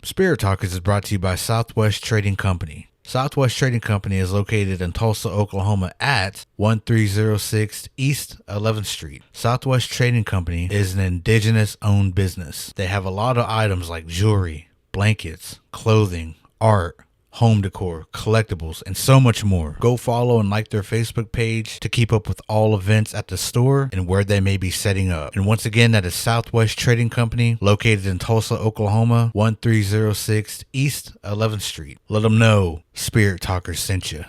Spirit Talkers is brought to you by Southwest Trading Company. Southwest Trading Company is located in Tulsa, Oklahoma at 1306 East 11th Street. Southwest Trading Company is an indigenous-owned business. They have a lot of items like jewelry, blankets, clothing, art, home decor, collectibles, and so much more. Go follow and like their Facebook page to keep up with all events at the store and where they may be setting up. And once again, that is Southwest Trading Company, located in Tulsa, Oklahoma, 1306 East 11th Street. Let them know Spirit Talkers sent you.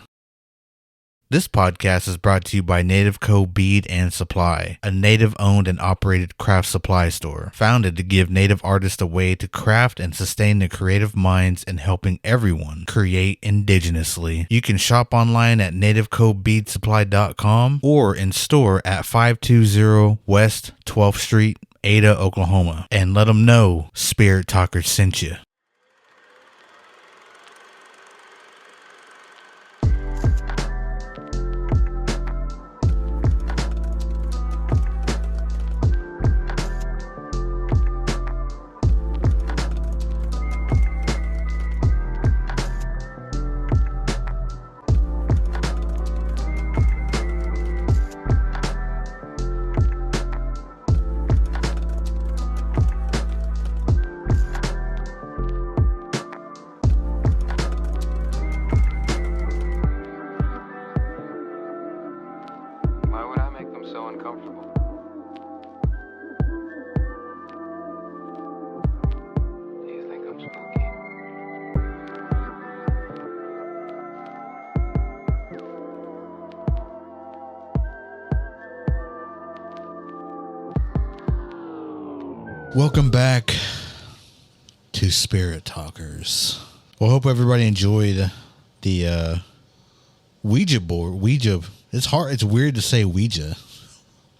This podcast is brought to you by Native Co. Bead and Supply, a native-owned and operated craft supply store, founded to give native artists a way to craft and sustain their creative minds in helping everyone create indigenously. You can shop online at nativecobeadsupply.com or in store at 520 West 12th Street, Ada, Oklahoma, and let them know Spirit Talkers sent you. Welcome back to Spirit Talkers. Well, I hope everybody enjoyed the Ouija board. Ouija. It's hard. It's weird to say Ouija.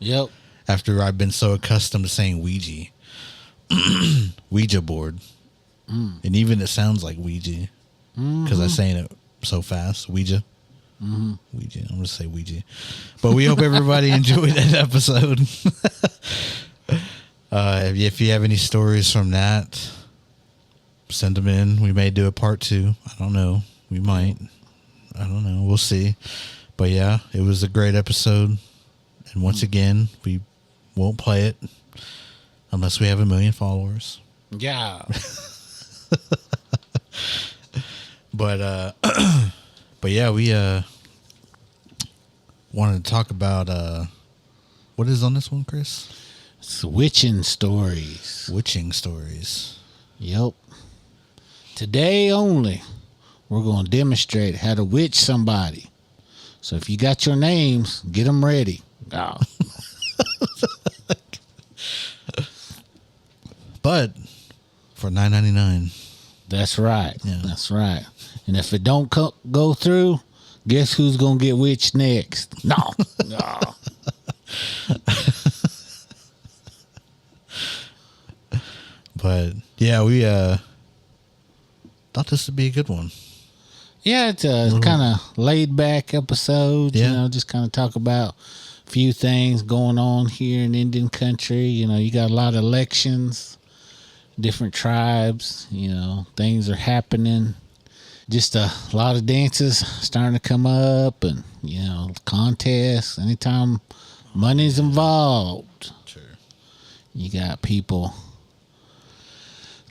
Yep. After I've been so accustomed to saying Ouija. Ouija board. And even it sounds like Ouija. Because I'm saying it so fast. Ouija. Ouija. I'm going to say Ouija. But we hope everybody enjoyed that episode. If you have any stories from that, send them in. We may do a part 2. I don't know. We might. I don't know. We'll see. But yeah, it was a great episode. And once again, we won't play it unless we have 1 million followers. Yeah. But yeah, we wanted to talk about what is on this one, Chris? It's witching stories. Witching stories. Yep. Today only, we're going to demonstrate how to witch somebody. So if you got your names, get them ready. Oh. But for $9.99. That's right. Yeah. That's right. And if it don't go through, guess who's going to get witched next? No. No. But yeah, we thought this would be a good one. Yeah, it's a kind of laid back episode. Yeah. You know, just kind of talk about a few things going on here in Indian country. You know, you got a lot of elections, different tribes, you know, things are happening. Just a lot of dances starting to come up and, you know, contests. Anytime money's involved, Sure. You got people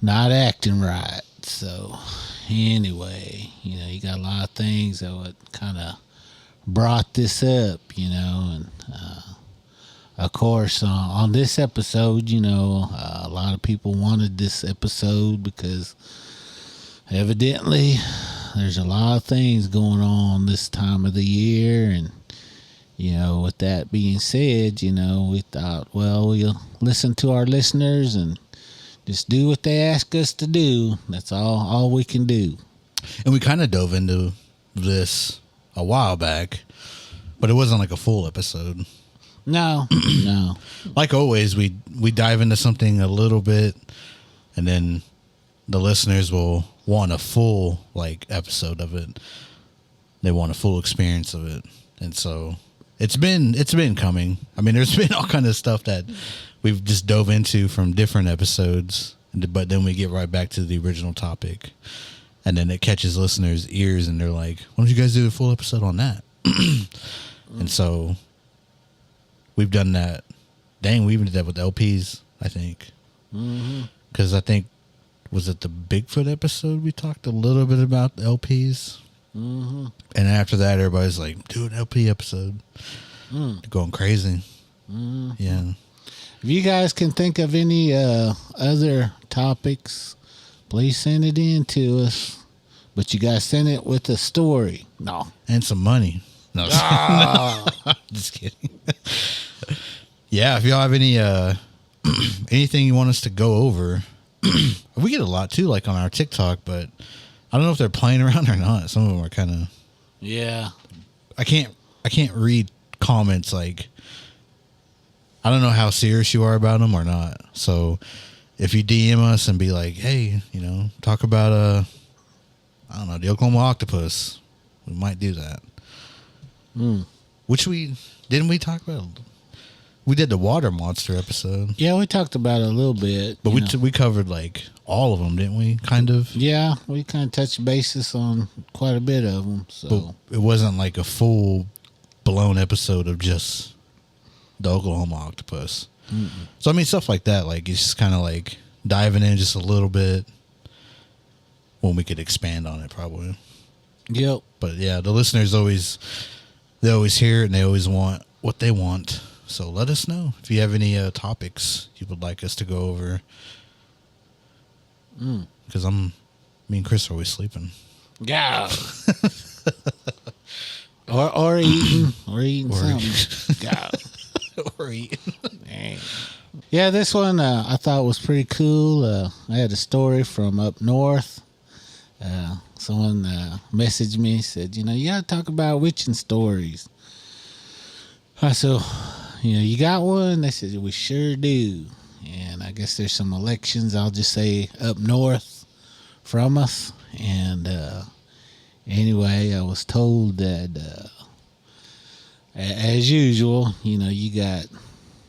not acting right. So anyway, you know, you got a lot of things that would kind of brought this up, you know, and of course on this episode, you know, a lot of people wanted this episode because evidently there's a lot of things going on this time of the year. And you know, with that being said, you know, we thought, well, we'll listen to our listeners and just do what they ask us to do. That's all we can do. And we kind of dove into this a while back, but it wasn't like a full episode. No, no. Like always, we dive into something a little bit, and then the listeners will want a full like episode of it. They want a full experience of it, and so it's been coming. I mean, there's been all kind of stuff that we've just dove into from different episodes, but then we get right back to the original topic, and then it catches listeners' ears, and they're like, "Why don't you guys do a full episode on that?" And so we've done that. Dang, we even did that with LPs, I think. Because I think, was it the Bigfoot episode we talked a little bit about the LPs? And after that, everybody's like, do an LP episode. They're going crazy. Yeah. If you guys can think of any other topics, please send it in to us. But you guys send it with a story. No. And some money. No. Just kidding. Yeah, if y'all have any anything you want us to go over, we get a lot too, like on our TikTok, but I don't know if they're playing around or not. Some of them are kind of. Yeah. I can't read comments like. I don't know how serious you are about them or not. So if you DM us and be like, hey, talk about I don't know, the Oklahoma octopus, we might do that. Which didn't we talk about? We did the water monster episode. Yeah, we talked about it a little bit. But we covered like all of them, didn't we? Kind of. Yeah, we kind of touched basis on quite a bit of them. So but it wasn't like a full blown episode of just the Oklahoma octopus. So I mean, stuff like that, like it's just kind of like diving in just a little bit when we could expand on it, probably. Yep. But yeah, the listeners they always hear it and they always want what they want. So let us know if you have any topics you would like us to go over. Because me and Chris are always sleeping. Yeah. or eating. Or eating something. Yeah. Or eating. Yeah, this one I thought was pretty cool. I had a story from up north. Someone messaged me, said, you got to talk about witching stories. I said, you got one? They said, we sure do. And I guess there's some elections, I'll just say, up north from us. And anyway, I was told that, as usual, you got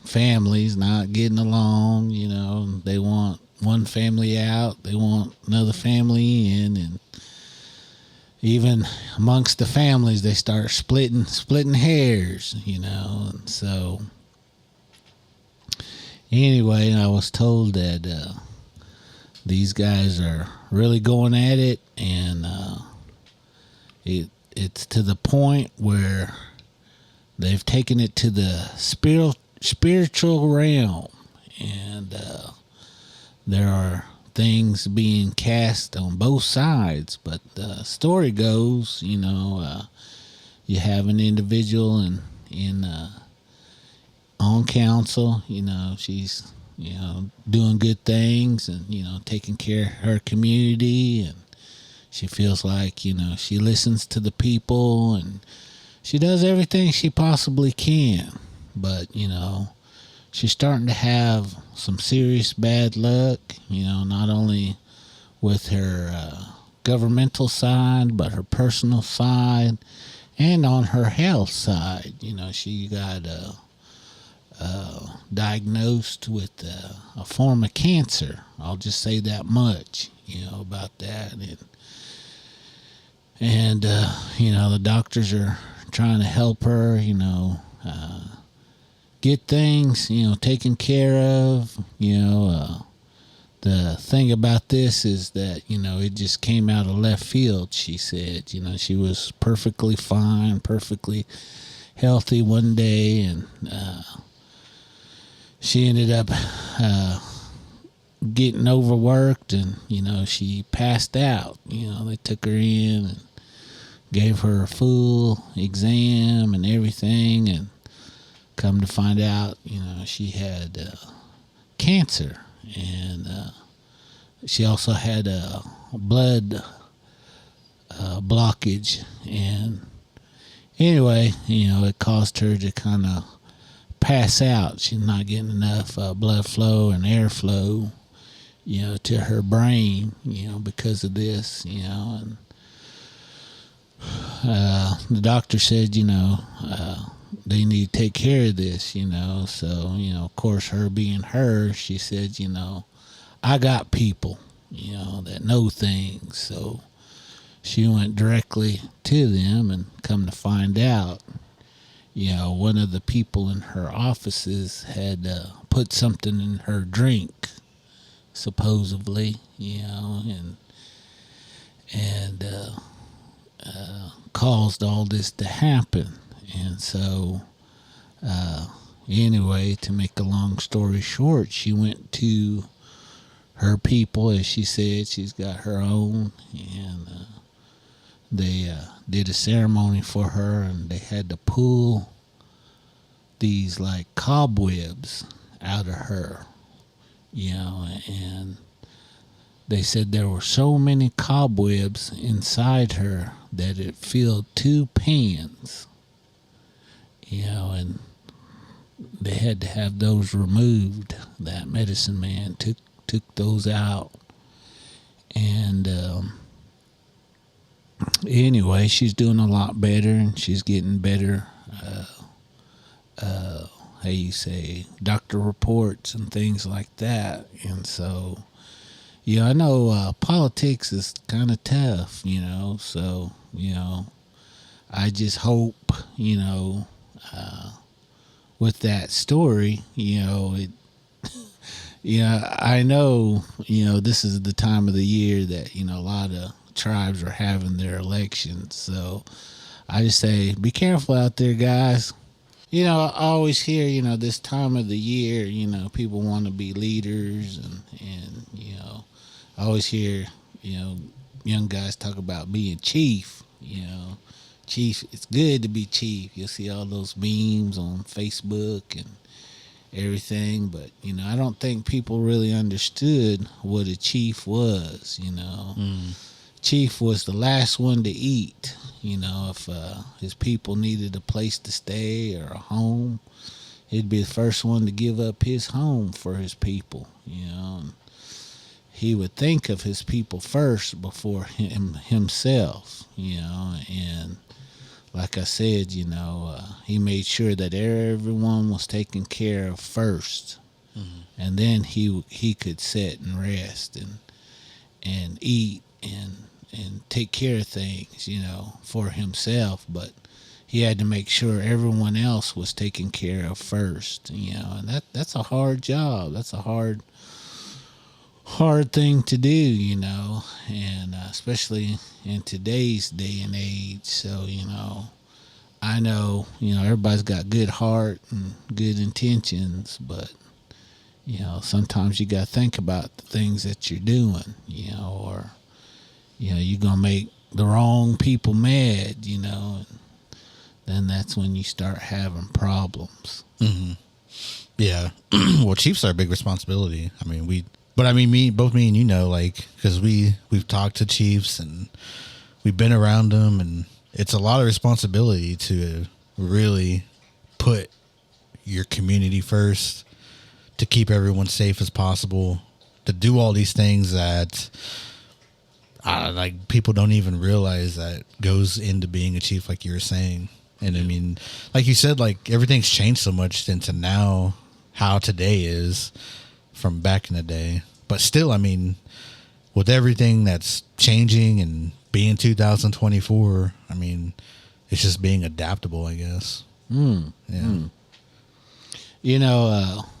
families not getting along, they want one family out, they want another family in, and even amongst the families, they start splitting hairs, and so anyway, I was told that these guys are really going at it, and it's to the point where they've taken it to the spiritual realm, and there are things being cast on both sides. But the story goes, you have an individual in on council, she's doing good things and taking care of her community, and she feels like she listens to the people and she does everything she possibly can. But she's starting to have some serious bad luck, not only with her governmental side, but her personal side and on her health side. She got diagnosed with a form of cancer. I'll just say that much, about that. And the doctors are trying to help her, get things, taken care of. The thing about this is that, it just came out of left field, she said. She was perfectly fine, perfectly healthy one day, and she ended up getting overworked, and, she passed out. They took her in and gave her a full exam and everything, and come to find out, she had cancer, and she also had a blood blockage. And anyway, it caused her to kind of pass out. She's not getting enough blood flow and airflow, to her brain, because of this, and the doctor said, they need to take care of this, so, of course, her being her, she said, I got people, that know things. So she went directly to them, and come to find out, one of the people in her offices had put something in her drink, supposedly, and caused all this to happen. And so, anyway, to make a long story short, she went to her people, as she said. She's got her own, and they did a ceremony for her, and they had to pull these like cobwebs out of her, and they said there were so many cobwebs inside her that it filled 2 pans, and they had to have those removed. That medicine man took those out, and anyway, she's doing a lot better, and she's getting better. How you say, doctor reports and things like that. And so, I know politics is kind of tough, so, I just hope, with that story, it, I know, this is the time of the year that, a lot of tribes are having their elections. So I just say, be careful out there, guys. I always hear, this time of the year, people want to be leaders, and I always hear, young guys talk about being chief, chief. It's good to be chief. You'll see all those memes on Facebook and everything, but, I don't think people really understood what a chief was, Chief was the last one to eat. If his people needed a place to stay or a home, he'd be the first one to give up his home for his people. And he would think of his people first before himself. And like I said, he made sure that everyone was taken care of first, and then he could sit and rest and eat and take care of things, for himself. But he had to make sure everyone else was taken care of first, and that's a hard job. That's a hard thing to do, and especially in today's day and age. So, I know, everybody's got good heart and good intentions, but, sometimes you got to think about the things that you're doing, or you're going to make the wrong people mad, and then that's when you start having problems. Mm-hmm. Yeah. Well, chiefs are a big responsibility. I mean, both me and like, because we've talked to chiefs and we've been around them, and it's a lot of responsibility to really put your community first, to keep everyone safe as possible, to do all these things that like people don't even realize that goes into being a chief, like you were saying. And I mean, like you said, like everything's changed so much into now how today is from back in the day. But still, I mean, with everything that's changing and being 2024, I mean, it's just being adaptable, I guess. Yeah.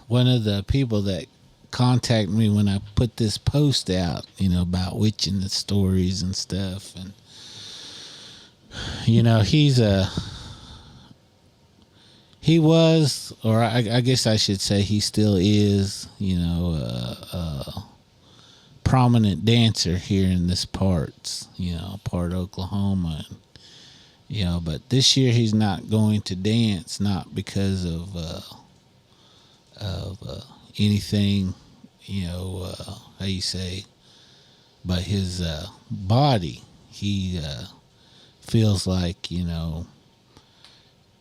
One of the people that contact me when I put this post out, about witching the stories and stuff, and he was, or I guess I should say he still is, a prominent dancer here in this part of Oklahoma, but this year he's not going to dance, not because of anything, how you say, but his body. He feels like,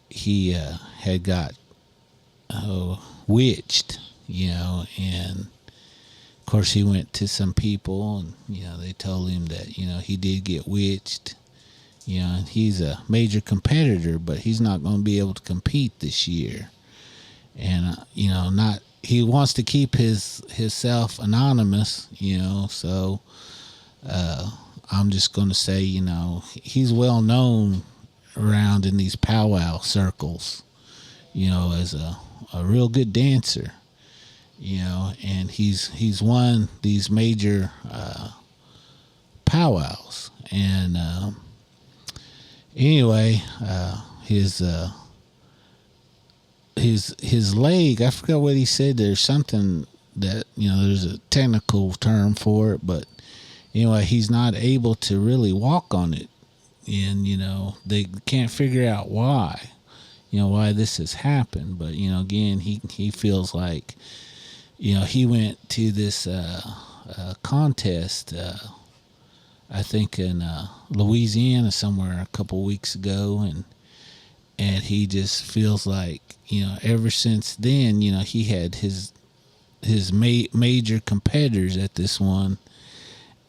he had got witched, and of course he went to some people, and, they told him that, he did get witched, and he's a major competitor, but he's not going to be able to compete this year. And, he wants to keep himself anonymous, so I'm just going to say, he's well known around in these powwow circles, as a real good dancer, and he's won these major powwows. And anyway, his leg, I forgot what he said. There's something that, there's a technical term for it, but anyway, he's not able to really walk on it. And, they can't figure out why, why this has happened. But, again, he feels like, he went to this contest, I think in Louisiana somewhere a couple weeks ago, and he just feels like, ever since then, he had his major competitors at this one,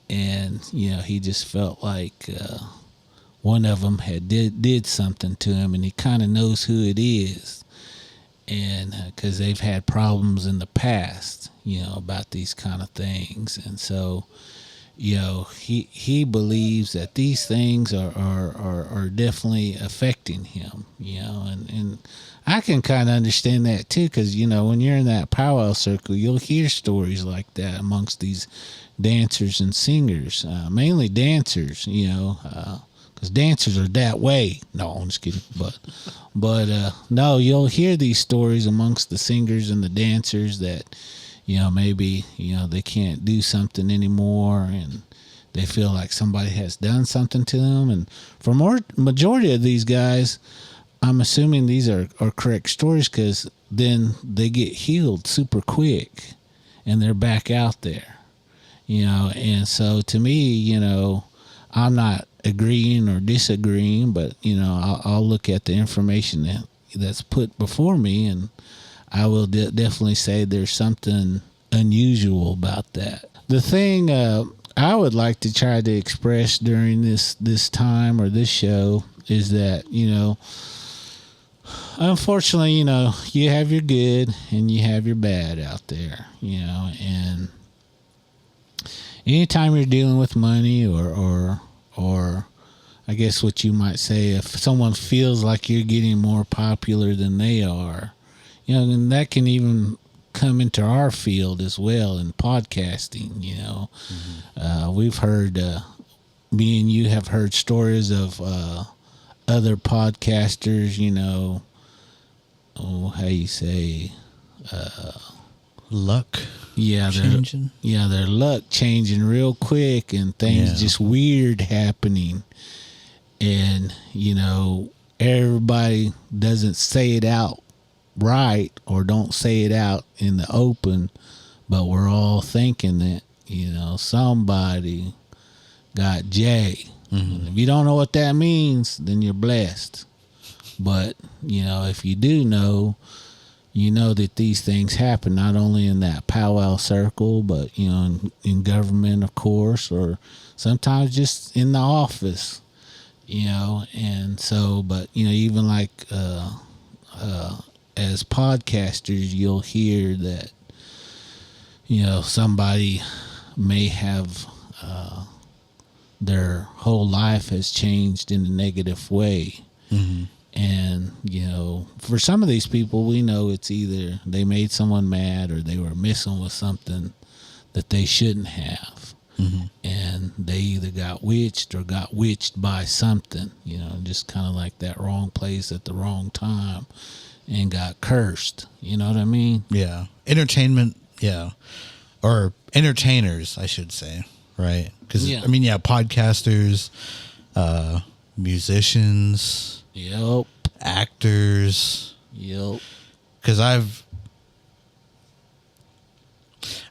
and he just felt like one of them had did something to him, and he kind of knows who it is, and because they've had problems in the past, about these kind of things. And so he believes that these things are definitely affecting him, and I can kind of understand that too, because when you're in that powwow circle, you'll hear stories like that amongst these dancers and singers, mainly dancers, because dancers are that way. No, I'm just kidding. But no, you'll hear these stories amongst the singers and the dancers that, maybe, they can't do something anymore, and they feel like somebody has done something to them. And for majority of these guys, I'm assuming these are correct stories, because then they get healed super quick and they're back out there, and so to me, I'm not agreeing or disagreeing, but I'll look at the information that's put before me, and I will definitely say there's something unusual about that. The thing I would like to try to express during this time or this show is that, unfortunately, you have your good and you have your bad out there, and anytime you're dealing with money or I guess what you might say, if someone feels like you're getting more popular than they are, and that can even come into our field as well in podcasting. We've heard, me and you have heard stories of other podcasters, how you say, luck changing. Their luck changing real quick, and things just weird happening. And, everybody doesn't say it out right, or don't say it out in the open, but we're all thinking that, somebody got J. Mm-hmm. If you don't know what that means, then you're blessed. But, if you do know, that these things happen not only in that powwow circle, but, in government, of course, or sometimes just in the office, and so, but, even like, as podcasters, you'll hear that, somebody may have, their whole life has changed in a negative way. Mm-hmm. And, for some of these people, we know it's either they made someone mad or they were messing with something that they shouldn't have. Mm-hmm. And they either got witched or got witched by something, just kind of like that wrong place at the wrong time and got cursed. You know what I mean? Yeah. Entertainment, yeah. Or entertainers, I should say, right? Because, podcasters, musicians. Yep. Actors. Yep. Because I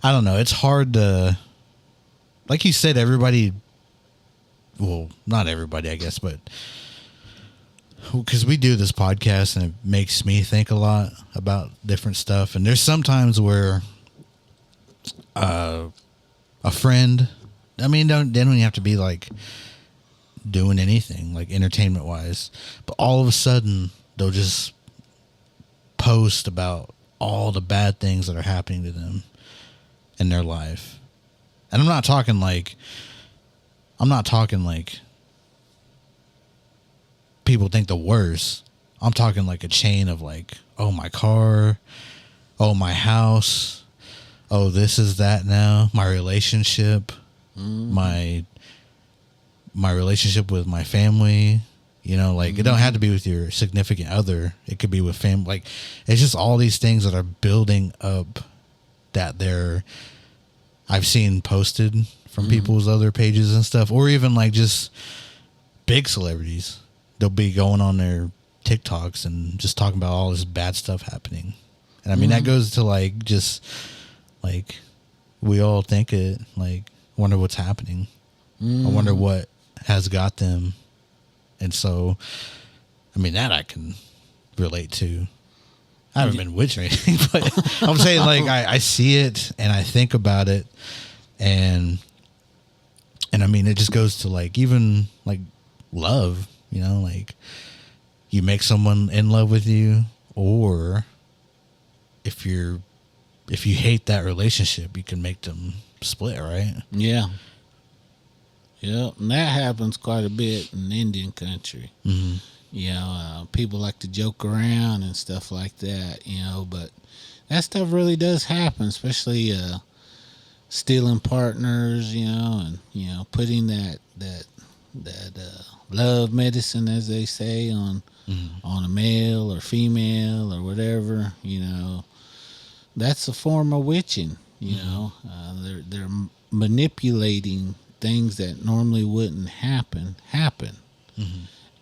don't know, it's hard to, like you said, everybody, well, not everybody, I guess, but because we do this podcast and it makes me think a lot about different stuff. And there's sometimes where a friend, don't you have to be like doing anything like entertainment wise, but all of a sudden they'll just post about all the bad things that are happening to them in their life. And I'm not talking like people think the worst. I'm talking like a chain of like, oh, my car, oh, my house, oh, this is that now, my relationship, my relationship with my family, you know, like it don't have to be with your significant other. It could be with family. Like it's just all these things that are building up that I've seen posted from people's other pages and stuff, or even like just big celebrities. They'll be going on their TikToks and just talking about all this bad stuff happening. And I mean, that goes to like, just like we all think it, like, wonder what's happening. I wonder what has got them. And so, I mean, that I can relate to. I haven't been witched or anything, but I'm saying like I see it and I think about it, and I mean it just goes to like even like love, you know, like you make someone in love with you, or if you hate that relationship, you can make them split, right? Yeah. Yeah, and that happens quite a bit in Indian country. Mm-hmm. You know, people like to joke around and stuff like that, you know, but that stuff really does happen, especially stealing partners, you know, and, you know, putting that love medicine, as they say, on a male or female or whatever, you know. That's a form of witching, you know. They're manipulating things that normally wouldn't happen.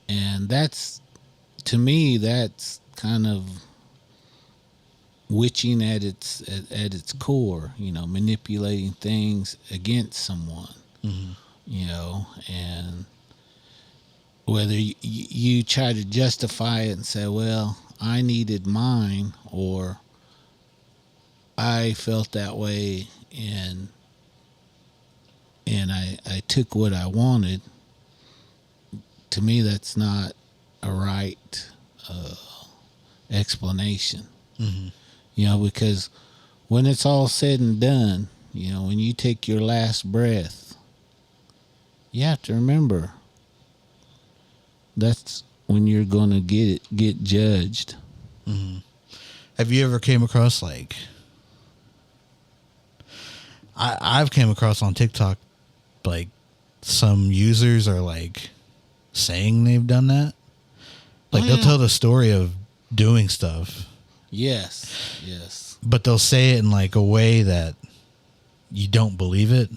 And that's, to me, that's kind of witching at its core, you know, manipulating things against someone, you know, and whether you try to justify it and say, well, I needed mine, or I felt that way and I took what I wanted. To me, that's not a right explanation. You know, because when it's all said and done, you know, when you take your last breath, you have to remember that's when you're going to get judged. Have you ever came across like, I've came across on TikTok, like some users are like saying they've done that. Like they'll tell the story of doing stuff. Yes. But they'll say it in like a way that you don't believe it.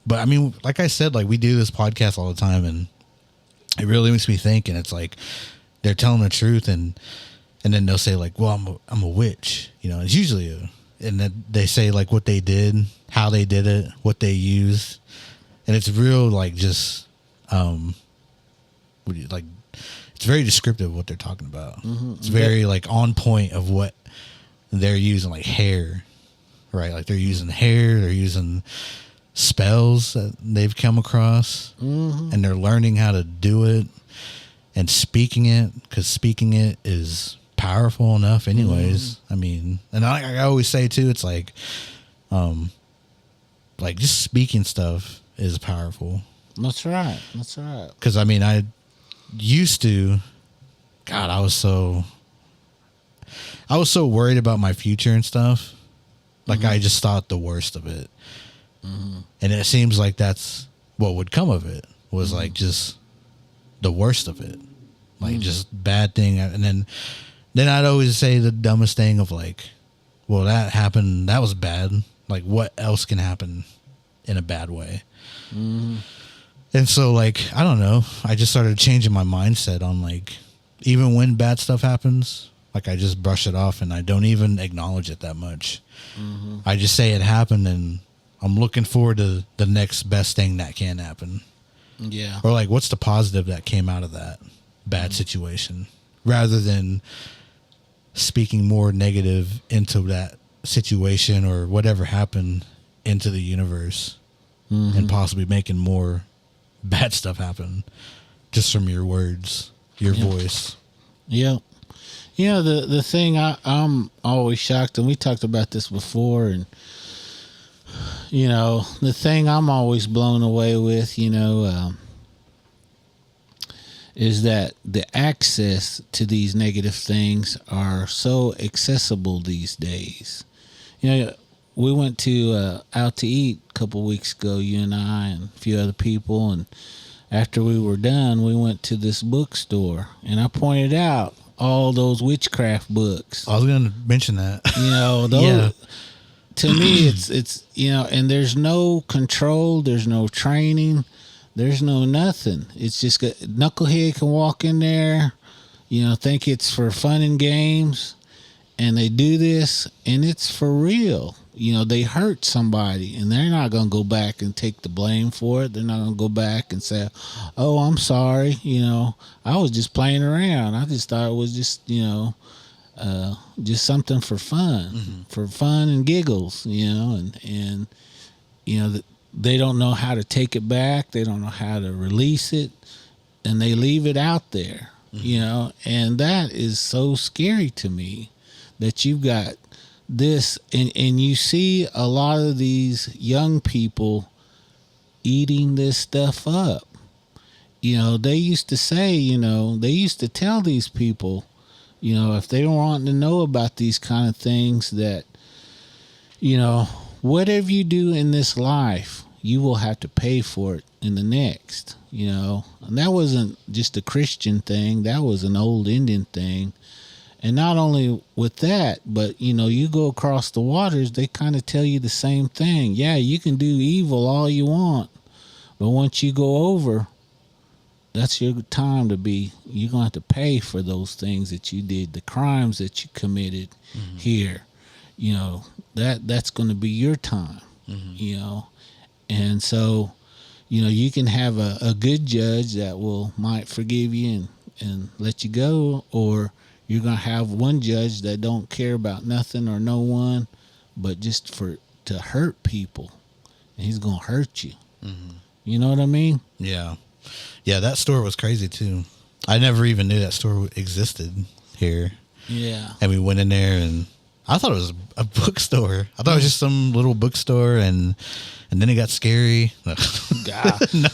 But I mean, like I said, like we do this podcast all the time, and it really makes me think. And it's like they're telling the truth, and then they'll say like, "Well, I'm a witch," you know. It's usually and then they say like what they did, how they did it, what they used, and it's real like just like it's very descriptive of what they're talking about. It's very like on point of what they're using, like hair, right? Like they're using hair, they're using spells that they've come across, and they're learning how to do it and speaking it, because speaking it is powerful enough anyways. I mean, and I always say too, it's like just speaking stuff is powerful. That's right. Because I mean, I used to, God, I was so worried about my future and stuff. Like I just thought the worst of it. And it seems like that's what would come of it, was like just the worst of it. Like just bad thing. And then I'd always say the dumbest thing of like, well, that happened, that was bad. Like what else can happen in a bad way? And so like, I don't know, I just started changing my mindset on like, even when bad stuff happens, like I just brush it off and I don't even acknowledge it that much. I just say it happened and I'm looking forward to the next best thing that can happen. Yeah. Or like, what's the positive that came out of that bad situation, rather than speaking more negative into that situation or whatever happened into the universe, and possibly making more bad stuff happen just from your words, your voice. Yeah. You know, the thing I'm always shocked, and we talked about this before, and you know, the thing I'm always blown away with, you know, is that the access to these negative things are so accessible these days. You know, we went to out to eat a couple weeks ago, you and I and a few other people, and after we were done, we went to this bookstore, and I pointed out all those witchcraft books. I was going to mention that. You know, those, Yeah. to me, it's you know, and there's no control, there's no training, there's no nothing. It's just knucklehead can walk in there, you know, think it's for fun and games, and they do this, and it's for real. You know, they hurt somebody, and they're not going to go back and take the blame for it. They're not going to go back and say, oh, I'm sorry. You know, I was just playing around. I just thought it was just, you know, just something for fun, for fun and giggles, you know, and you know, they don't know how to take it back. They don't know how to release it, and they leave it out there, you know, and that is so scary to me that you've got this, and you see a lot of these young people eating this stuff up. You know, they used to say, you know, they used to tell these people, you know, if they were wanting to know about these kind of things, that, you know, whatever you do in this life, you will have to pay for it in the next, you know. And that wasn't just a Christian thing. That was an old Indian thing. And not only with that, but, you know, you go across the waters, they kind of tell you the same thing. Yeah, you can do evil all you want, but once you go over, that's your time to be. You're going to have to pay for those things that you did, the crimes that you committed here. You know, that's going to be your time, you know. And so, you know, you can have a good judge that might forgive you and let you go, or you're going to have one judge that don't care about nothing or no one, but just to hurt people. And he's going to hurt you. You know what I mean? Yeah. Yeah, that store was crazy, too. I never even knew that store existed here. Yeah. And we went in there, and I thought it was a bookstore. I thought it was just some little bookstore, and then it got scary. God. No.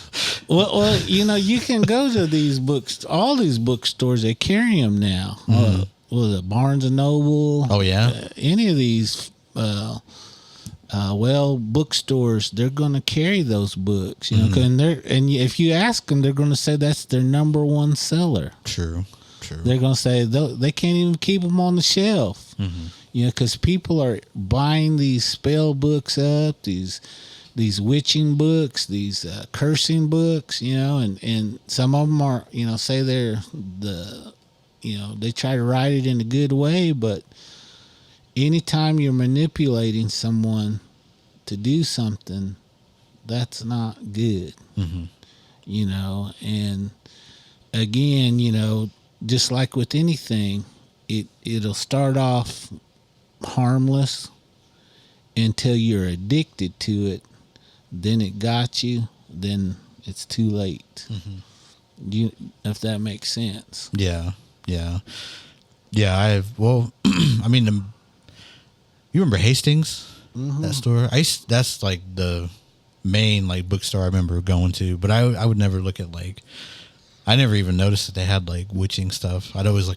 Well, you know, you can go to these books, all these bookstores, they carry them now. What was it, Barnes and Noble? Oh, yeah? Any of these, bookstores, they're going to carry those books, you know, and if you ask them, they're going to say that's their number one seller. True. They're going to say they can't even keep them on the shelf, you know, because people are buying these spell books up, these witching books, these cursing books, you know, and some of them are, you know, say they're you know, they try to write it in a good way, but anytime you're manipulating someone to do something, that's not good, you know. And again, you know, just like with anything, it'll start off harmless until you're addicted to it. Then it got you, then it's too late. If that makes sense. Yeah. I mean, you remember Hastings, that store? That's like the main like bookstore I remember going to, but I would never look at like, I never even noticed that they had like witching stuff. I'd always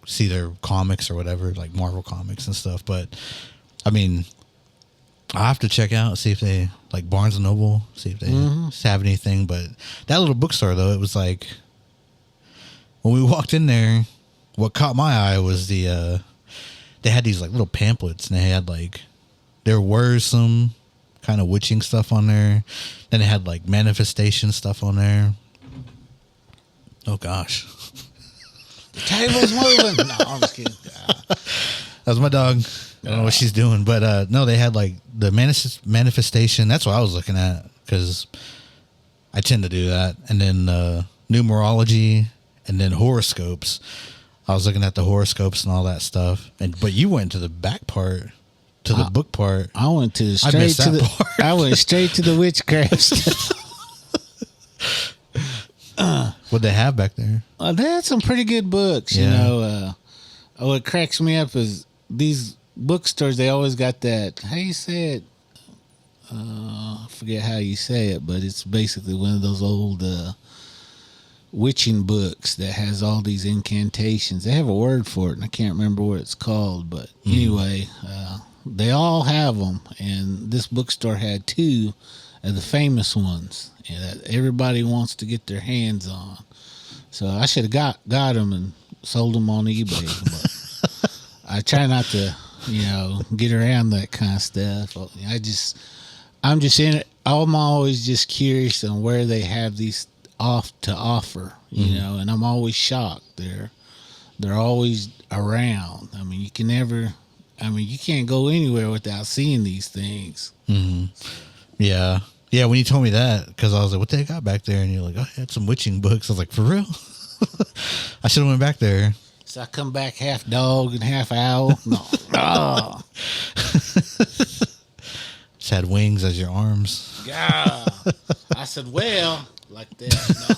see their comics or whatever, like Marvel comics and stuff. But I mean, I'll have to check out, see if they, like Barnes and Noble, see if they have anything. But that little bookstore, though, it was like, when we walked in there, what caught my eye was they had these like little pamphlets, and they had like, there were some kind of witching stuff on there. Then they had like manifestation stuff on there. Oh gosh. The table's moving. No, I'm just kidding. That was my dog. I don't know what she's doing, but no, they had like the manifestation. That's what I was looking at, because I tend to do that. And then numerology, and then horoscopes. I was looking at the horoscopes and all that stuff. But you went to the back part, to the book part. I went straight to the witchcraft stuff. What'd they have back there? They had some pretty good books, you know. what cracks me up is these bookstores. They always got that. How you say it? I forget how you say it, but it's basically one of those old witching books that has all these incantations. They have a word for it, and I can't remember what it's called. But anyway, they all have them, and this bookstore had two of the famous ones that everybody wants to get their hands on. So I should have got them and sold them on eBay, but I try not to, get around that kind of stuff. I'm just in it. I'm always just curious on where they have these to offer, and I'm always shocked. They're always around. I mean, you can't go anywhere without seeing these things. Mm-hmm. Yeah. Yeah, when you told me that, because I was like, what they got back there? And you're like, oh, I had some witching books. I was like, for real? I should have went back there. So I come back half dog and half owl? No. Oh. Just had wings as your arms. Yeah. I said, well, like that. No.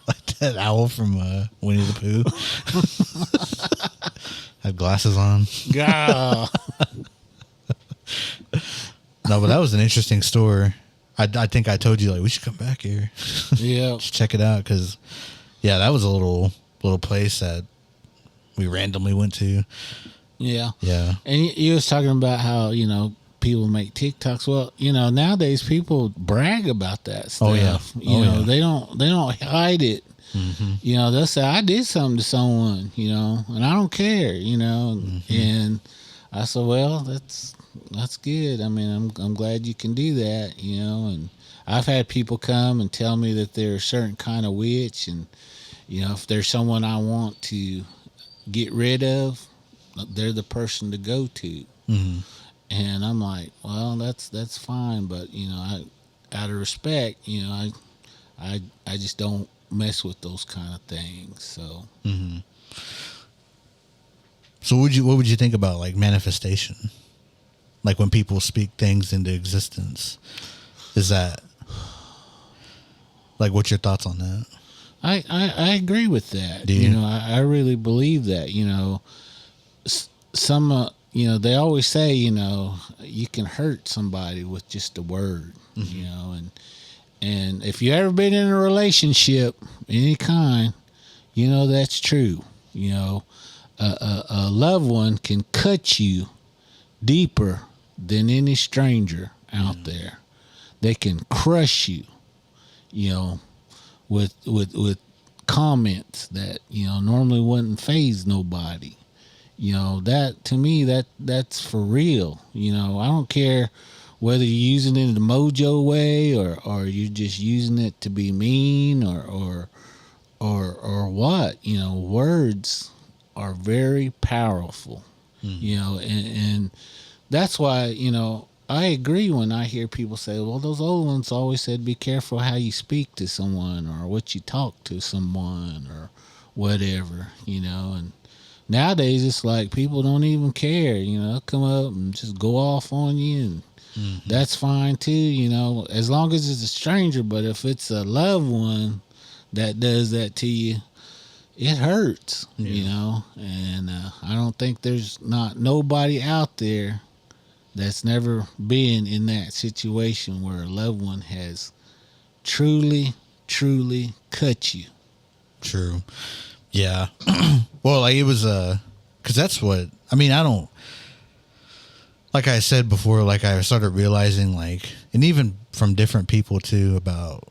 Like that owl from Winnie the Pooh. Had glasses on. Yeah. No, but that was an interesting store. I think I told you, like, we should come back here. Yeah. Just check it out, because, yeah, that was a little place that we randomly went to. Yeah. Yeah. And you was talking about how, people make TikToks. Well, nowadays people brag about that stuff. Oh, yeah. Yeah. They don't hide it. Mm-hmm. They'll say, I did something to someone, and I don't care, Mm-hmm. And I said, well, that's good. I mean, I'm glad you can do that, and I've had people come and tell me that they're a certain kind of witch, and if there's someone I want to get rid of, they're the person to go to. Mm-hmm. And I'm like, well, that's fine, but out of respect, I just don't mess with those kind of things. So. Mm-hmm. So what would you think about, like, manifestation? Like, when people speak things into existence, is that, like, what's your thoughts on that? I agree with that. Do you? I really believe that. Some they always say you can hurt somebody with just a word. Mm-hmm. And if you ever been in a relationship any kind, that's true. A loved one can cut you deeper than any stranger out there. They can crush you, with comments that normally wouldn't faze nobody. That to me that's for real. I don't care whether you're using it in the mojo way or you're just using it to be mean or what. Words are very powerful. And that's why, I agree when I hear people say, well, those old ones always said, be careful how you speak to someone or what you talk to someone or whatever, and nowadays it's like people don't even care, they'll come up and just go off on you, and that's fine too, as long as it's a stranger. But if it's a loved one that does that to you, it hurts, and I don't think there's not nobody out there that's never been in that situation where a loved one has truly cut you. True. Yeah. Well, like, it was, cause that's what, I mean, I don't, like I said before, like, I started realizing, like, and even from different people too, about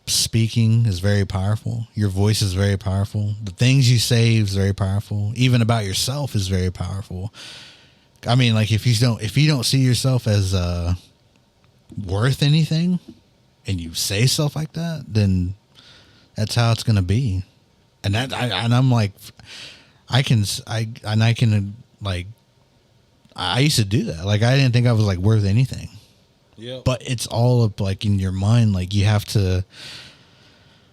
speaking is very powerful. Your voice is very powerful. The things you say is very powerful. Even about yourself is very powerful. I mean, like, if you don't see yourself as worth anything, and you say stuff like that, then that's how it's gonna be. And I'm like, I used to do that. Like, I didn't think I was, like, worth anything. Yeah. But it's all up, like, in your mind. Like, you have to,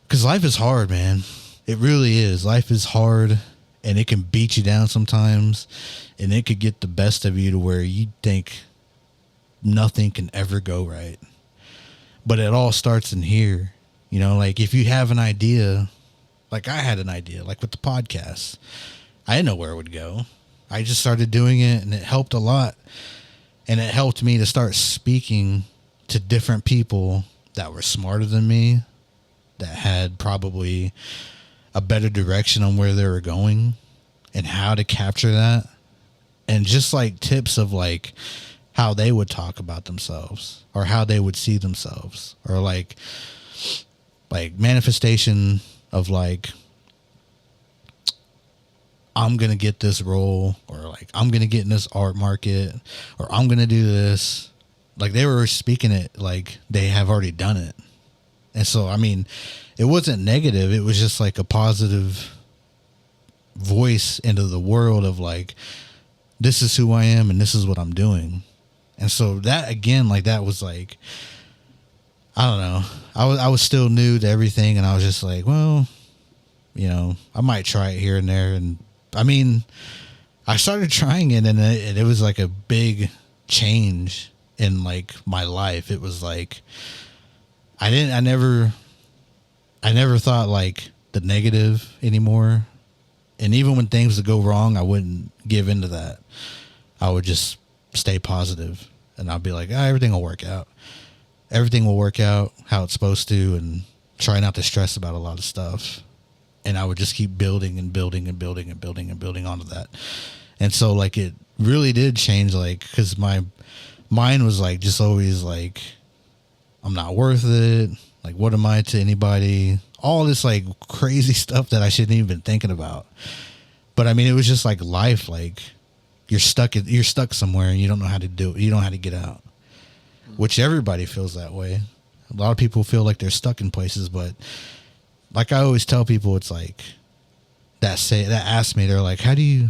because life is hard, man. It really is. Life is hard, and it can beat you down sometimes, and it could get the best of you to where you think nothing can ever go right. But it all starts in here. Like, if you have an idea, like I had an idea, like with the podcast, I didn't know where it would go. I just started doing it, and it helped a lot. And it helped me to start speaking to different people that were smarter than me, that had probably a better direction on where they were going and how to capture that. And just like tips of like how they would talk about themselves or how they would see themselves, or like manifestation of like, I'm going to get this role, or like, I'm going to get in this art market, or I'm going to do this. Like, they were speaking it like they have already done it. And so, I mean, it wasn't negative. It was just like a positive voice into the world of like, this is who I am and this is what I'm doing. And so that, again, like, that was like, I don't know. I was still new to everything, and I was just like, well, you know, I might try it here and there. And I mean, I started trying it, and it was like a big change in like my life. It was like, I never thought like the negative anymore. And even when things would go wrong, I wouldn't give into that. I would just stay positive, and I'd be like, everything will work out. Everything will work out how it's supposed to, and try not to stress about a lot of stuff. And I would just keep building and building and building and building and building onto that. And so like, it really did change, like, because my mind was like, just always like, I'm not worth it. Like, what am I to anybody? All this like crazy stuff that I shouldn't even been thinking about. But I mean, it was just like life. Like, you're stuck somewhere and you don't know how to do it. You don't know how to get out, which everybody feels that way. A lot of people feel like they're stuck in places, but like I always tell people, it's like that ask me, they're like, how do you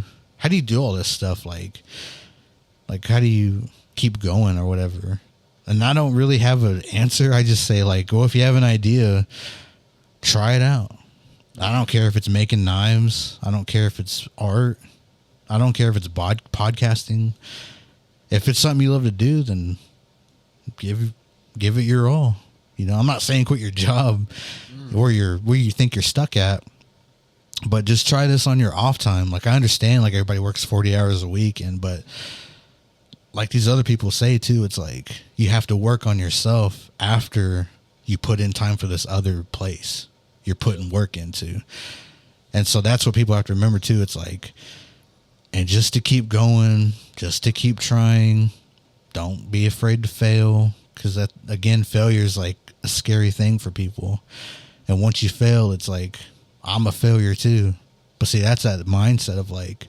do all this stuff? Like how do you keep going or whatever? And I don't really have an answer. I just say like, well, if you have an idea, try it out. I don't care if it's making knives. I don't care if it's art. I don't care if it's podcasting. If it's something you love to do, then give it your all. You know, I'm not saying quit your job where you think you're stuck at, but just try this on your off time. Like, I understand like everybody works 40 hours a week, but like these other people say too, it's like you have to work on yourself after you put in time for this other place you're putting work into. And so that's what people have to remember too. It's like, and just to keep going, just to keep trying. Don't be afraid to fail, because that, again, failure is like a scary thing for people. And once you fail, it's like, I'm a failure too. But see, that's that mindset of like,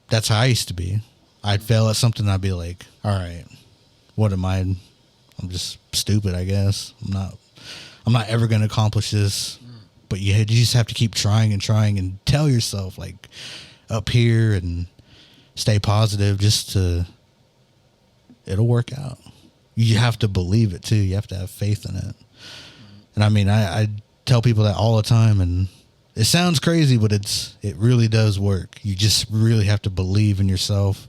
that's how I used to be. I'd fail at something, I'd be like, all right, what am I? I'm just stupid, I guess. I'm not ever going to accomplish this. But you just have to keep trying and tell yourself like up here and stay positive, it'll work out. You have to believe it too. You have to have faith in it. And I mean, I tell people that all the time, and it sounds crazy, but it really does work. You just really have to believe in yourself,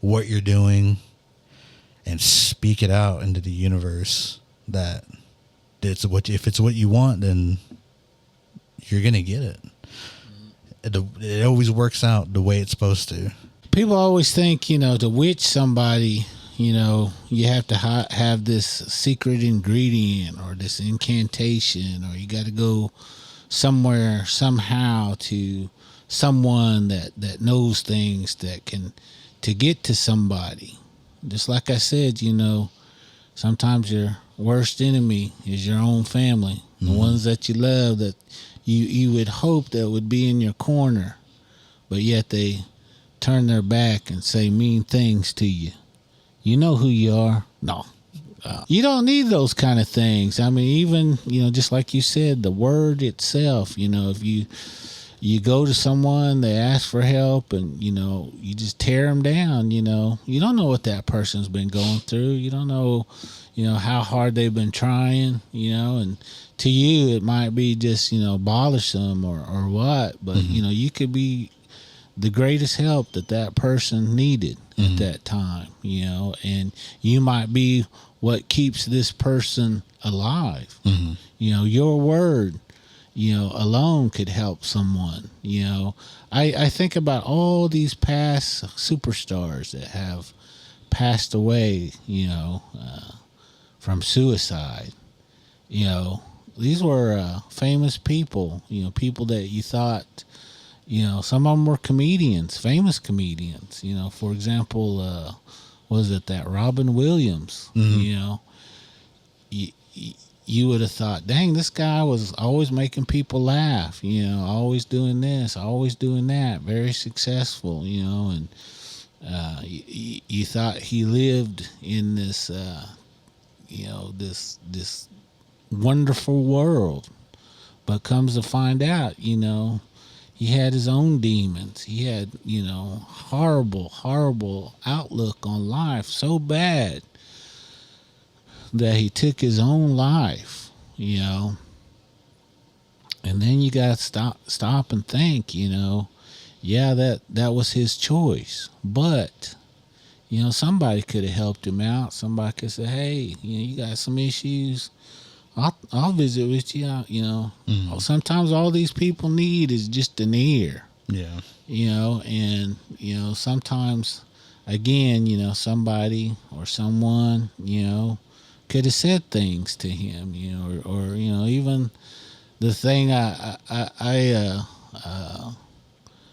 what you're doing, and speak it out into the universe that if it's what you want, then you're going to get it. It always works out the way it's supposed to. People always think, you know, to witch somebody, you know, you have to have this secret ingredient or this incantation, or you got to go somewhere somehow to someone that knows things to get to somebody. Just like I said, you know, sometimes your worst enemy is your own family, the ones that you love, that you would hope that would be in your corner, but yet they turn their back and say mean things to you. You know who you are. No. You don't need those kind of things. I mean, even, you know, just like you said, the word itself, you know, if you go to someone, they ask for help, and, you know, you just tear them down, you know. You don't know what that person's been going through. You don't know, you know, how hard they've been trying, you know, and to you it might be just, you know, bothersome or what, but, you know, you could be the greatest help that person needed at that time, you know, and you might be what keeps this person alive. You know, your word alone could help someone. I think about all these past superstars that have passed away, from suicide. These were famous people, people that you thought, some of them were comedians, famous comedians. For example, was it that Robin Williams? You would have thought, dang, this guy was always making people laugh, always doing this, always doing that, very successful, and you thought he lived in this, this wonderful world. But comes to find out, he had his own demons. He had, horrible, horrible outlook on life, so bad that he took his own life, and then you got to stop and think, yeah, that was his choice, but somebody could have helped him out. Somebody could say, hey, you got some issues, I'll visit with you. Sometimes all these people need is just an ear. Yeah. And sometimes again, somebody or someone, could have said things to him, or even the thing I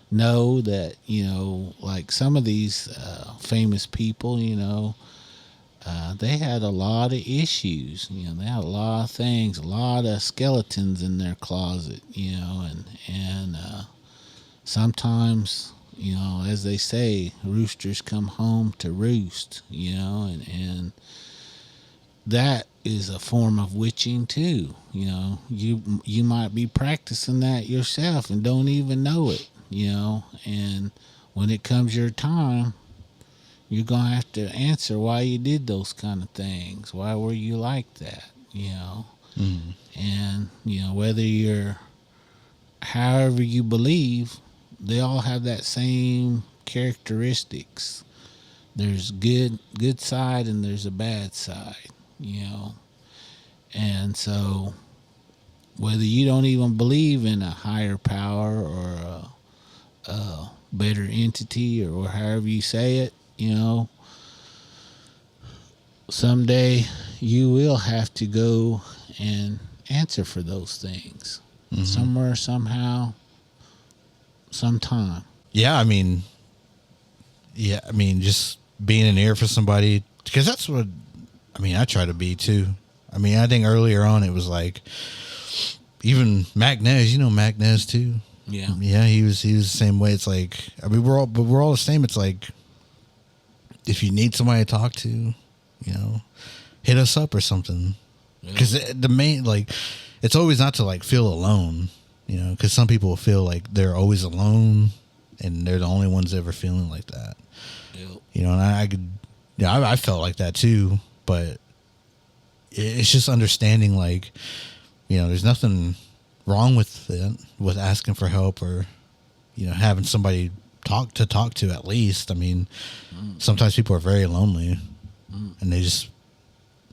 know that, like some of these famous people, they had a lot of issues. They had a lot of things, a lot of skeletons in their closet, and sometimes, as they say, roosters come home to roost, and that is a form of witching too. You might be practicing that yourself and don't even know it, and when it comes your time, you're going to have to answer why you did those kind of things. Why were you like that, and, whether you're however you believe, they all have that same characteristics. There's good side and there's a bad side. And so whether you don't even believe in a higher power or a better entity or however you say it, someday you will have to go and answer for those things, somewhere, somehow, sometime. Yeah, I mean, just being an ear for somebody, because that's what I try to be too. I think earlier on it was like, even Mac Nez, Mac Nez too. Yeah, he was the same way. It's like, we're all the same. It's like, if you need somebody to talk to, hit us up or something. Because the main, like, it's always not to like feel alone, because some people feel like they're always alone and they're the only ones ever feeling like that. And I could, I felt like that too. But it's just understanding, like, there's nothing wrong with it, with asking for help or, having somebody talk to at least. Sometimes people are very lonely, and they just,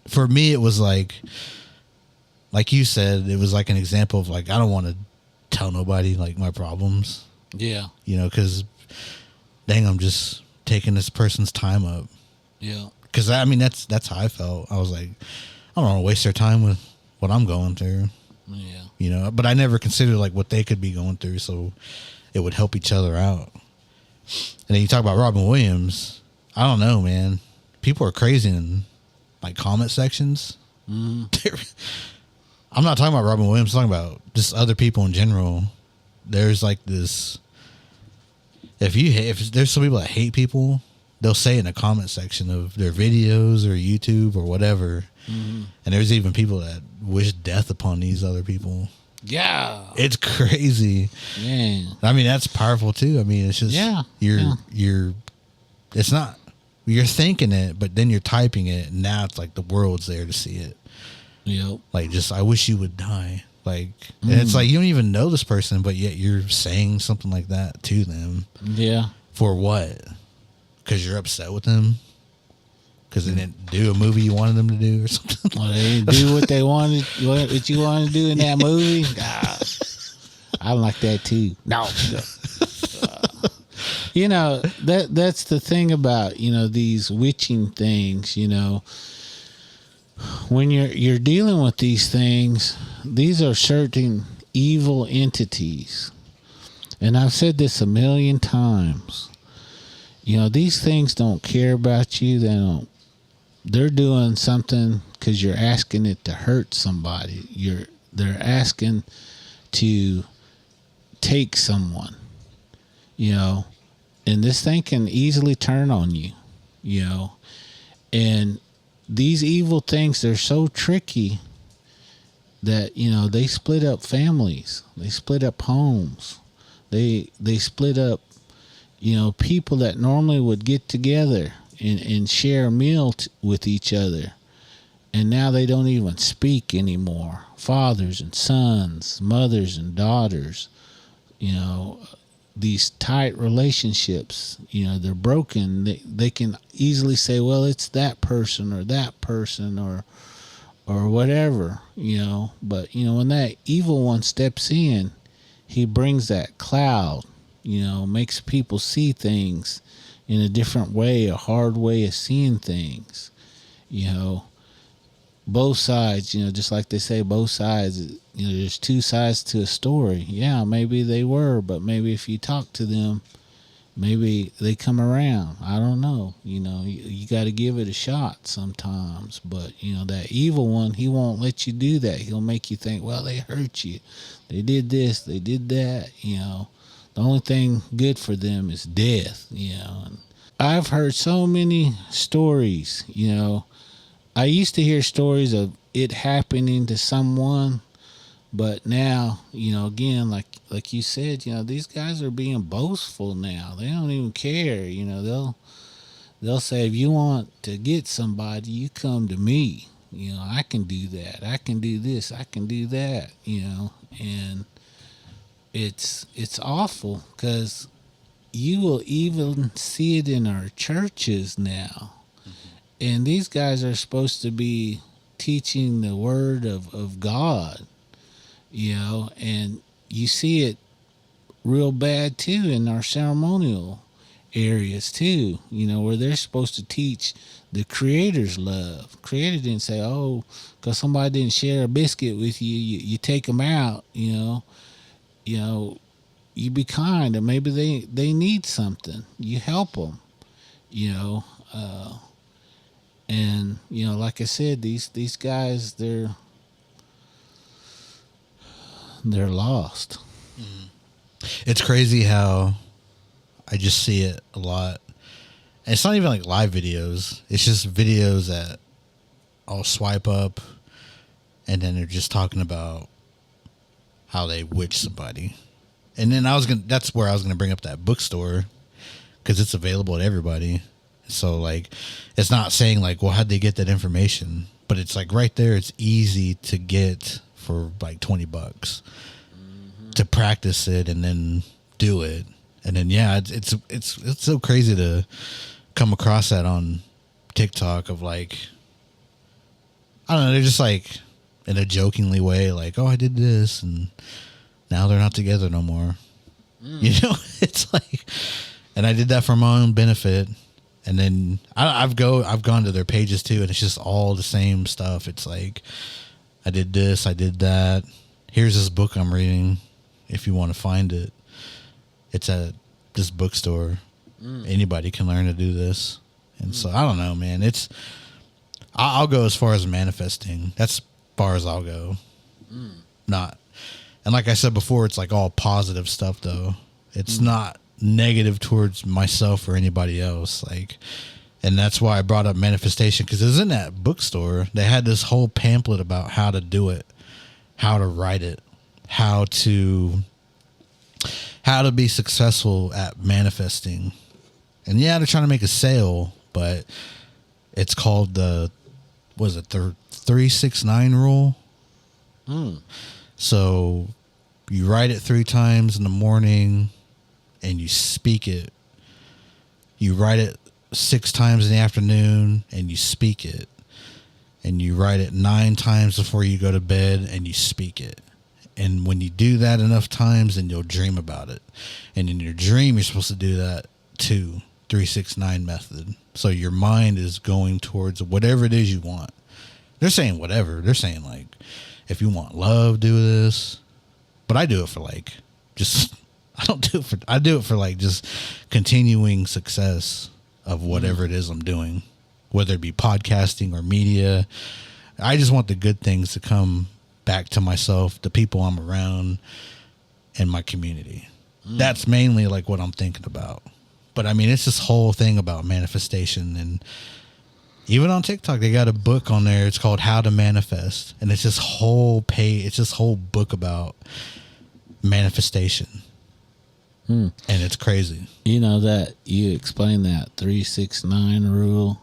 for me, it was like you said, it was like an example of like, I don't want to tell nobody like my problems. Yeah. Because dang, I'm just taking this person's time up. Yeah. Because, that's how I felt. I was like, I don't want to waste their time with what I'm going through. Yeah. But I never considered, like, what they could be going through, so it would help each other out. And then you talk about Robin Williams. I don't know, man. People are crazy in, like, comment sections. I'm not talking about Robin Williams. I'm talking about just other people in general. There's, like, this... If there's some people that hate people, they'll say in the comment section of their videos or YouTube or whatever. And there's even people that wish death upon these other people. Yeah. It's crazy. Yeah. That's powerful too. It's just, you're, it's not, you're thinking it, but then you're typing it, and now it's like the world's there to see it. Yep. Like, just, I wish you would die. Like, and it's like, you don't even know this person, but yet you're saying something like that to them. Yeah. For what? Because you're upset with them? Because they didn't do a movie you wanted them to do or something? Well, they didn't do what they wanted, what you wanted to do in that movie? I like that too. No. You know, that's the thing about, you know, these witching things, you know. When you're dealing with these things, these are certain evil entities. And I've said this a million times. You know, these things don't care about you. They're doing something because you're asking it to hurt somebody. They're asking to take someone, you know, and this thing can easily turn on you, you know. And these evil things, they're so tricky that, you know, they split up families, they split up homes, they split up, you know, people that normally would get together and share a meal with each other, and now they don't even speak anymore. Fathers and sons, mothers and daughters, you know, these tight relationships, you know, they're broken. They can easily say, well, it's that person or whatever, you know. But, you know, when that evil one steps in, he brings that cloud, you know, makes people see things in a different way, a hard way of seeing things, you know. Both sides, you know, just like they say, both sides, you know, there's two sides to a story. Yeah, maybe they were, but maybe if you talk to them, maybe they come around. I don't know. You know, you got to give it a shot sometimes. But, you know, that evil one, he won't let you do that. He'll make you think, well, they hurt you. They did this, they did that, you know. The only thing good for them is death, you know. And I've heard so many stories, you know. I used to hear stories of it happening to someone, but now, you know, again, like you said, you know, these guys are being boastful now. They don't even care, you know. They'll say, if you want to get somebody, you come to me. You know, I can do that. I can do this. I can do that. You know, and it's awful because you will even see it in our churches now. And these guys are supposed to be teaching the word of God, you know, and you see it real bad too in our ceremonial areas too, you know, where they're supposed to teach the Creator's love. Creator didn't say, oh, because somebody didn't share a biscuit with you, you take them out, you know, you be kind, or maybe they need something, you help them, you know. And, you know, like I said, these guys, they're lost. It's crazy how I just see it a lot. And it's not even like live videos. It's just videos that I'll swipe up, and then they're just talking about how they witch somebody. And then that's where I was gonna bring up that bookstore, because it's available to everybody. So, like, it's not saying, like, well, how'd they get that information? But it's, like, right there. It's easy to get for, like, $20 to practice it and then do it. And then, yeah, it's so crazy to come across that on TikTok of, like, I don't know, they're just, like, in a jokingly way, like, oh, I did this, and now they're not together no more. You know? It's like, and I did that for my own benefit. And then I've gone to their pages too, and it's just all the same stuff. It's like, I did this, I did that. Here's this book I'm reading. If you want to find it, it's at this bookstore. Anybody can learn to do this. And so I don't know, man. I'll go as far as manifesting. That's as far as I'll go. Not, and like I said before, it's like all positive stuff though. It's not negative towards myself or anybody else, like, and that's why I brought up manifestation, because it was in that bookstore. They had this whole pamphlet about how to do it, how to write it, how to be successful at manifesting. And yeah, they're trying to make a sale, but it's called the 369 rule. So you write it 3 times in the morning and you speak it. You write it 6 times in the afternoon and you speak it. And you write it 9 times before you go to bed and you speak it. And when you do that enough times, then you'll dream about it. And in your dream, you're supposed to do that too. 369 method. So your mind is going towards whatever it is you want. They're saying whatever. They're saying like, if you want love, do this. But I do it for like, just, I do it for like just continuing success of whatever it is I'm doing, whether it be podcasting or media. I just want the good things to come back to myself, the people I'm around, and my community. That's mainly like what I'm thinking about. But I mean, it's this whole thing about manifestation, and even on TikTok, they got a book on there. It's called How to Manifest, and it's this whole book about manifestation, and it's crazy. You know that you explained that 369 rule.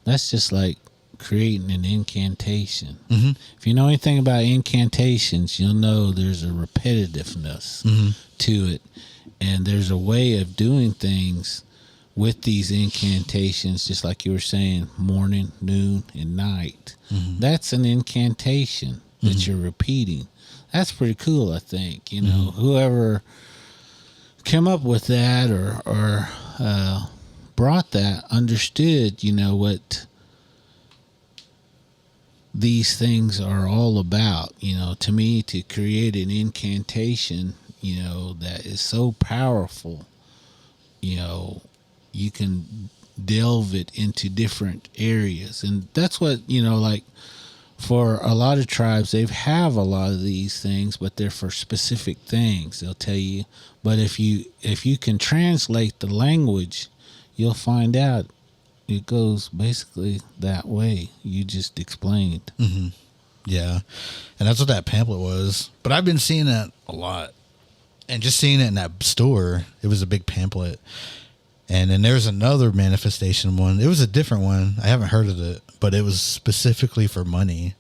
That's just like creating an incantation. If you know anything about incantations, you'll know there's a repetitiveness to it. And there's a way of doing things with these incantations, just like you were saying, morning, noon, and night. That's an incantation that you're repeating. That's pretty cool, I think. You know, whoever came up with that or brought that understood, you know, what these things are all about. You know, to me, to create an incantation, you know, that is so powerful, you know, you can delve it into different areas. And that's what, you know, like for a lot of tribes, they have a lot of these things, but they're for specific things. They'll tell you, but if you can translate the language, you'll find out it goes basically that way you just explained. Yeah. And that's what that pamphlet was. But I've been seeing that a lot. And just seeing it in that store, it was a big pamphlet. And then there's another manifestation one. It was a different one. I haven't heard of it, but it was specifically for money.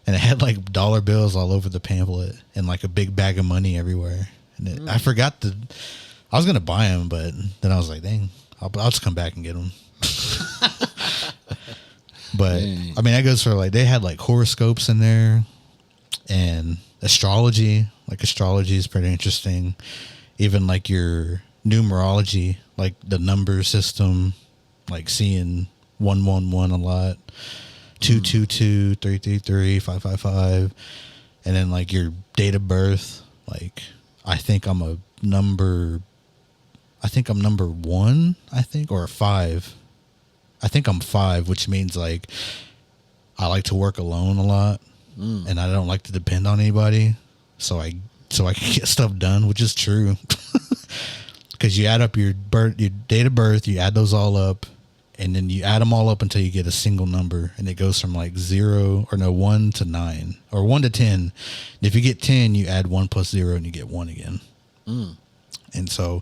And it had like dollar bills all over the pamphlet and like a big bag of money everywhere. And I forgot I was going to buy them, but then I was like, dang, I'll just come back and get them. But I mean, that goes for like, they had like horoscopes in there and astrology. Like astrology is pretty interesting. Even like your numerology, like the number system, like seeing 111 a lot, 222, 333, 555, and then like your date of birth. Like I think I'm number 1, or 5. I think I'm 5, which means like I like to work alone a lot, and I don't like to depend on anybody. So I can get stuff done, which is true. Because you add up your date of birth, you add those all up, and then you add them all up until you get a single number, and it goes from like 1 to 9, or 1 to 10. And if you get 10, you add 1 plus 0, and you get 1 again. And so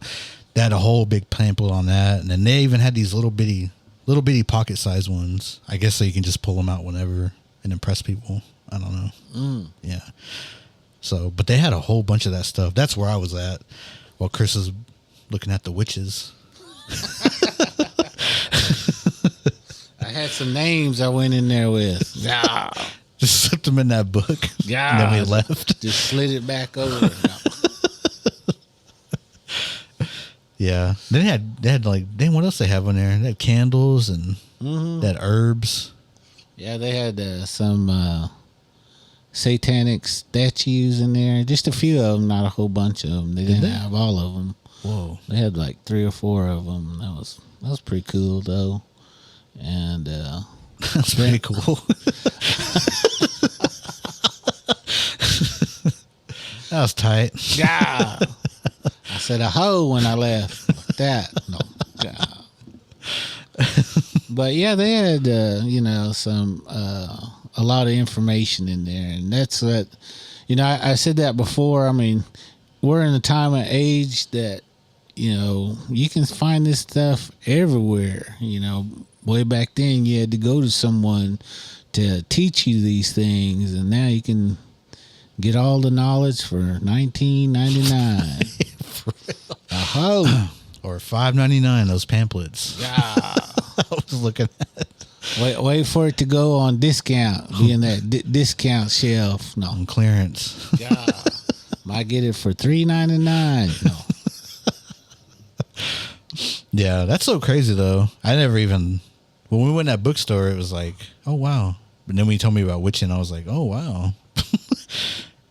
they had a whole big pamphlet on that, and then they even had these little bitty pocket-sized ones. I guess so you can just pull them out whenever and impress people. I don't know. Yeah. So, but they had a whole bunch of that stuff. That's where I was at while Chris is looking at the witches. I had some names I went in there with. Yeah. Just slipped them in that book. Yeah. And then we left. Just slid it back over. Yeah. Then they had like, then what else they have on there? They had candles and they had herbs. Yeah, they had some satanic statues in there. Just a few of them, not a whole bunch of them. They didn't have all of them. Whoa. They had like 3 or 4 of them. That was pretty cool though. And that's pretty cool. That was tight. Yeah. I said a hoe when I left. Like that. No. Yeah. But yeah, they had some a lot of information in there, and that's what I said that before. I mean, we're in a time and age that you can find this stuff everywhere. Way back then you had to go to someone to teach you these things, and now you can get all the knowledge for $19.99. For real. Oh, or $5.99. Those pamphlets. Yeah. I was looking at. Wait for it to go on discount. Be in that discount shelf. No, On clearance. Yeah. Might get it for $3.99. No. Yeah, that's so crazy though. I never even when we went to that bookstore, it was like, oh wow. But then when you told me about witching, I was like, oh wow.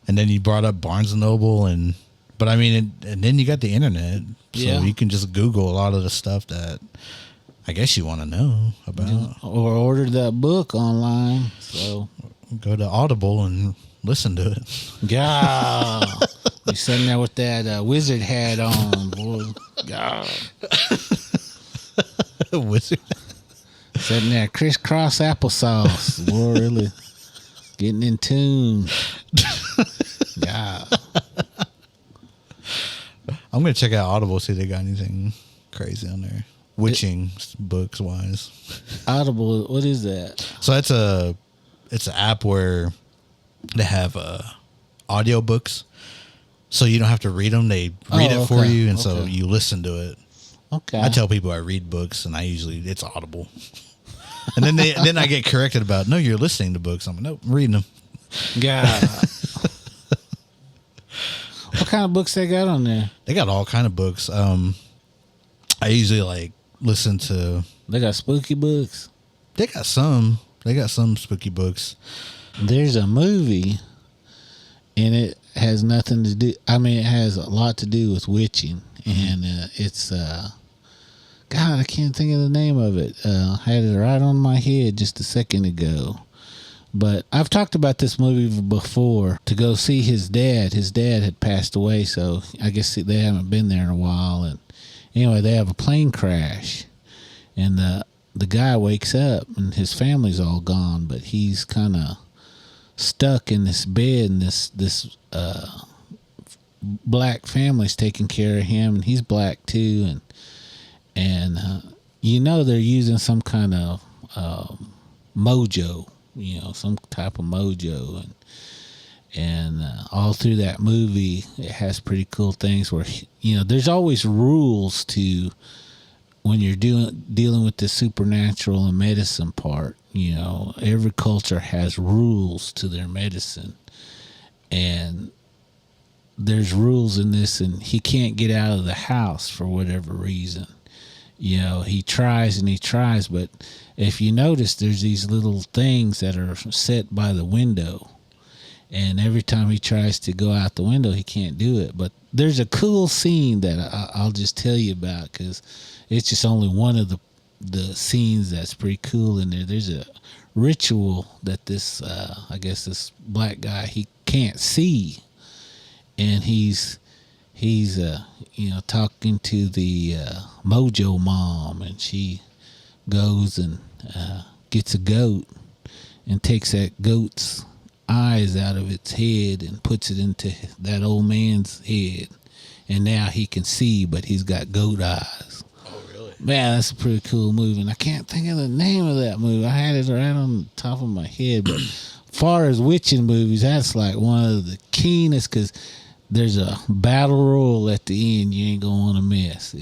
And then you brought up Barnes and Noble, and then you got the internet, so you can just Google a lot of the stuff that I guess you want to know about, or order that book online. So go to Audible and listen to it. Yeah, you sitting there with that wizard hat on, boy. God, wizard. Sitting there, crisscross applesauce, boy. Really getting in tune. Yeah. I'm gonna check out Audible, see if they got anything crazy on there, witching books wise. Audible, what is that? So it's an app where they have audio books, so you don't have to read them; they read it for you, and so you listen to it. Okay. I tell people I read books, and it's Audible, and then I get corrected about no, you're listening to books. I'm like, nope, I'm reading them. Yeah. What kind of books they got on there? They got all kind of books. I usually listen to. They got spooky books. They got some spooky books. There's a movie, and it has nothing to do. I mean, it has a lot to do with witching, and it's God, I can't think of the name of it. I had it right on my head just a second ago. But I've talked about this movie before to go see his dad. His dad had passed away, so I guess they haven't been there in a while. And anyway, they have a plane crash, and the guy wakes up, and his family's all gone, but he's kind of stuck in this bed, and this black family's taking care of him, and he's black too, and they're using some kind of mojo. Some type of mojo, and all through that movie, it has pretty cool things where there's always rules to when you're dealing with the supernatural and medicine part. Every culture has rules to their medicine, and there's rules in this, and he can't get out of the house for whatever reason. He tries and he tries, but if you notice, there's these little things that are set by the window, and every time he tries to go out the window, he can't do it. But there's a cool scene that I'll just tell you about, because it's just only one of the scenes that's pretty cool in there. There's a ritual that this black guy, he can't see, and he's talking to the mojo mom, and she goes and gets a goat and takes that goat's eyes out of its head and puts it into that old man's head, and now he can see, but he's got goat eyes. Oh, really? Man, that's a pretty cool movie, and I can't think of the name of that movie. I had it right on the top of my head, but far as witching movies, that's like one of the keenest, because there's a battle royal at the end you ain't gonna want to miss.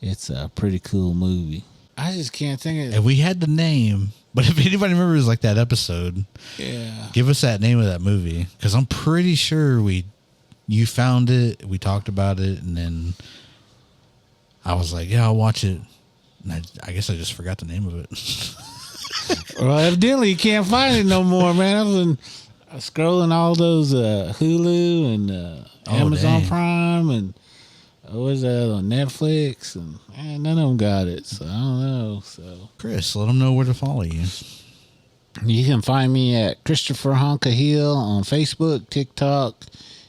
It's a pretty cool movie. I just can't think of it. And we had the name, but if anybody remembers that episode, give us that name of that movie, because I'm pretty sure you found it, we talked about it, and then I was like, yeah, I'll watch it. And I guess I just forgot the name of it. Well, evidently you can't find it no more, man. I've been scrolling all those Hulu and Amazon Prime and what was that on Netflix, and none of them got it, so I don't know. So Chris, let them know where to follow you. You can find me at Christopher Honka Hill on Facebook, TikTok,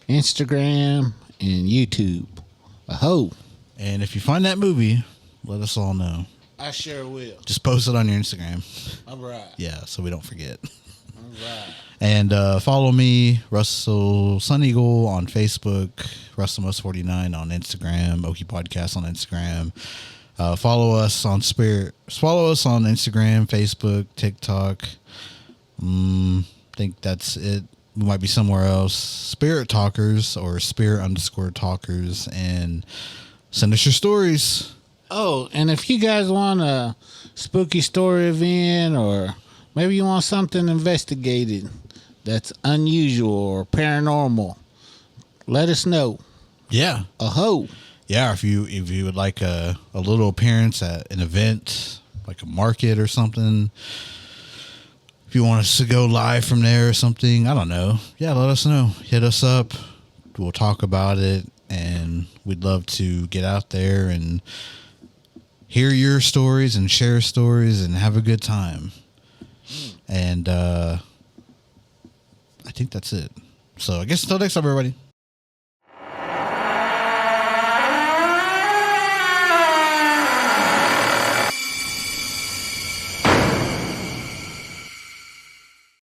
Instagram, and YouTube. I hope. And if you find that movie, let us all know. I sure will. Just post it on your Instagram. All right. Yeah, so we don't forget. All right. And follow me, Russell Sun Eagle on Facebook, RussellMust49 on Instagram, Okie Podcast on Instagram. Follow us on Spirit. Follow us on Instagram, Facebook, TikTok. I think that's it. We might be somewhere else. Spirit Talkers or Spirit_Talkers, and send us your stories. Oh, and if you guys want a spooky story event, or maybe you want something investigated that's unusual or paranormal, let us know. Yeah. Aho. Yeah, if you would like a little appearance at an event, like a market or something, if you want us to go live from there or something, I don't know. Yeah, let us know. Hit us up. We'll talk about it, and we'd love to get out there and hear your stories and share stories and have a good time. And I think that's it. So I guess until next time, everybody.